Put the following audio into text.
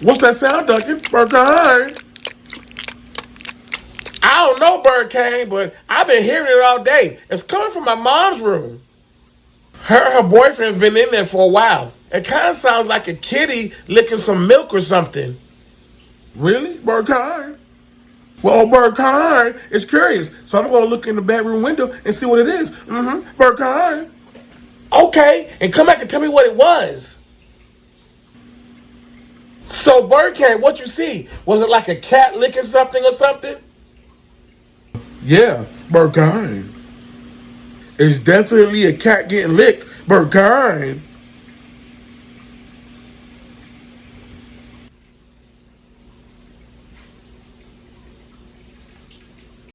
What's that sound, Duncan? Berkane. I don't know, Berkane, but I've been hearing it all day. It's coming from my mom's room. Her boyfriend's been in there for a while. It kind of sounds like a kitty licking some milk or something. Really? Berkane? Well, Berkane is curious, so I'm gonna look in the bedroom window and see what it is. Berkane. Okay, and come back and tell me what it was. So, Berkane, what you see? Was it like a cat licking something or something? Yeah, Berkane. It's definitely a cat getting licked. Berkane.